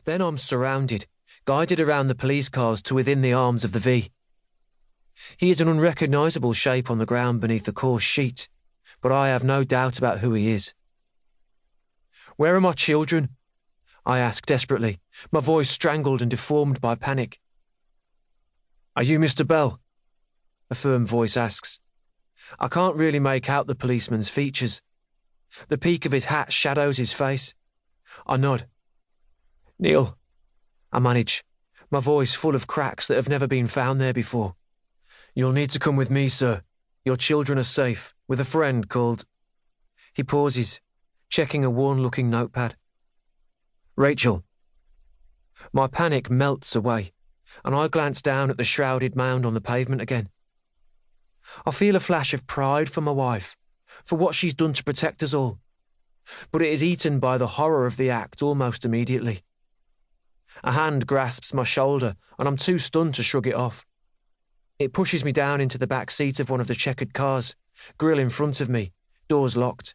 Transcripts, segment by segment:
Then I'm surrounded, guided around the police cars to within the arms of the V. He is an unrecognisable shape on the ground beneath the coarse sheet, but I have no doubt about who he is. "Where are my children?" I ask desperately, my voice strangled and deformed by panic. "Are you Mr. Bell?" a firm voice asks. I can't really make out the policeman's features. The peak of his hat shadows his face. I nod. "Neil," I manage, my voice full of cracks that have never been found there before. "You'll need to come with me, sir. Your children are safe, with a friend called..." He pauses, checking a worn-looking notepad. "Rachel." My panic melts away, and I glance down at the shrouded mound on the pavement again. I feel a flash of pride for my wife, for what she's done to protect us all, but it is eaten by the horror of the act almost immediately. A hand grasps my shoulder, and I'm too stunned to shrug it off. It pushes me down into the back seat of one of the checkered cars, grille in front of me, doors locked.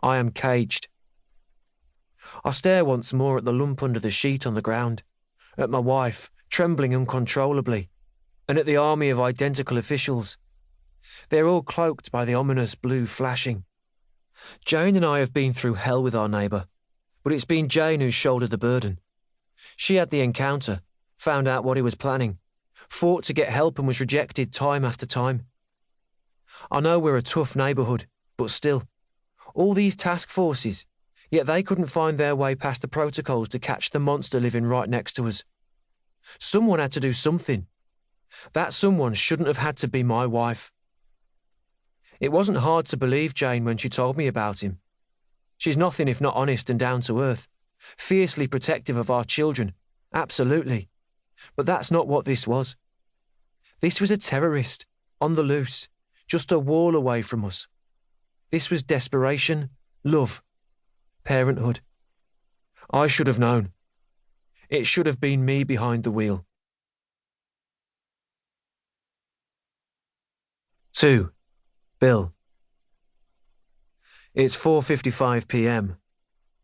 I am caged. I stare once more at the lump under the sheet on the ground, at my wife, trembling uncontrollably, and at the army of identical officials. They're all cloaked by the ominous blue flashing. Jane and I have been through hell with our neighbour, but it's been Jane who's shouldered the burden. She had the encounter, found out what he was planning, fought to get help and was rejected time after time. I know we're a tough neighbourhood, but still, all these task forces, yet they couldn't find their way past the protocols to catch the monster living right next to us. Someone had to do something. That someone shouldn't have had to be my wife. It wasn't hard to believe Jane when she told me about him. She's nothing if not honest and down to earth, fiercely protective of our children, absolutely. But that's not what this was. This was a terrorist, on the loose, just a wall away from us. This was desperation, love, parenthood. I should have known. It should have been me behind the wheel. 2. Bill. It's 4:55 p.m.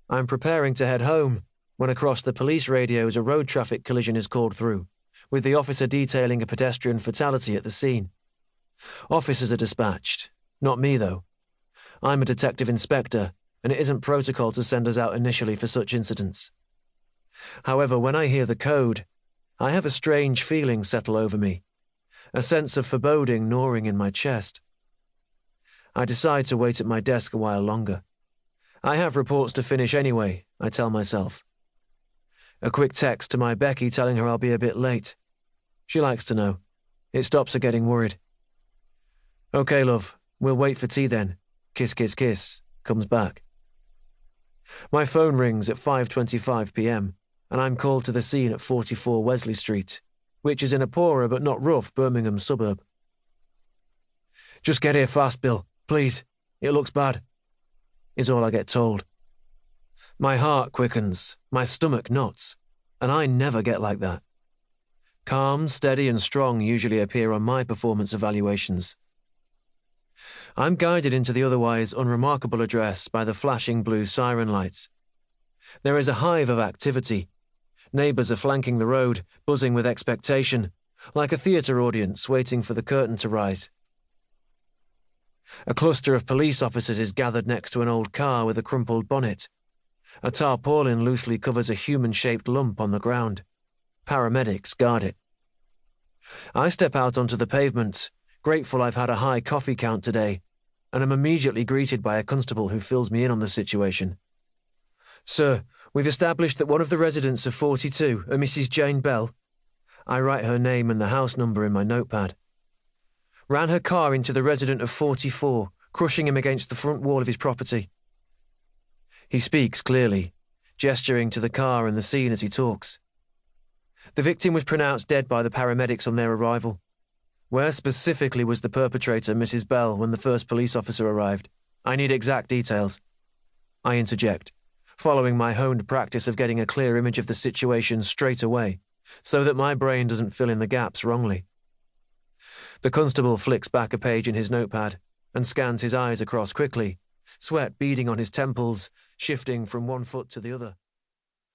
I'm preparing to head home when across the police radios a road traffic collision is called through, with the officer detailing a pedestrian fatality at the scene. Officers are dispatched. Not me, though. I'm a detective inspector, and it isn't protocol to send us out initially for such incidents. However, when I hear the code, I have a strange feeling settle over me, a sense of foreboding gnawing in my chest. I decide to wait at my desk a while longer. I have reports to finish anyway, I tell myself. A quick text to my Becky telling her I'll be a bit late. She likes to know. It stops her getting worried. "Okay, love, we'll wait for tea then. Kiss, kiss, kiss," comes back. My phone rings at 5:25 p.m, and I'm called to the scene at 44 Wesley Street, which is in a poorer but not rough Birmingham suburb. "Just get here fast, Bill, please. It looks bad," is all I get told. My heart quickens, my stomach knots, and I never get like that. Calm, steady and strong usually appear on my performance evaluations. I'm guided into the otherwise unremarkable address by the flashing blue siren lights. There is a hive of activity. Neighbours are flanking the road, buzzing with expectation, like a theatre audience waiting for the curtain to rise. A cluster of police officers is gathered next to an old car with a crumpled bonnet. A tarpaulin loosely covers a human-shaped lump on the ground. Paramedics guard it. I step out onto the pavement, grateful I've had a high coffee count today, and am immediately greeted by a constable who fills me in on the situation. "Sir, we've established that one of the residents of 42, a Mrs. Jane Bell," I write her name and the house number in my notepad, "ran her car into the resident of 44, crushing him against the front wall of his property." He speaks clearly, gesturing to the car and the scene as he talks. The victim was pronounced dead by the paramedics on their arrival. Where specifically was the perpetrator, Mrs. Bell, when the first police officer arrived? I need exact details. I interject, following my honed practice of getting a clear image of the situation straight away, so that my brain doesn't fill in the gaps wrongly. The constable flicks back a page in his notepad and scans his eyes across quickly, sweat beading on his temples, shifting from one foot to the other.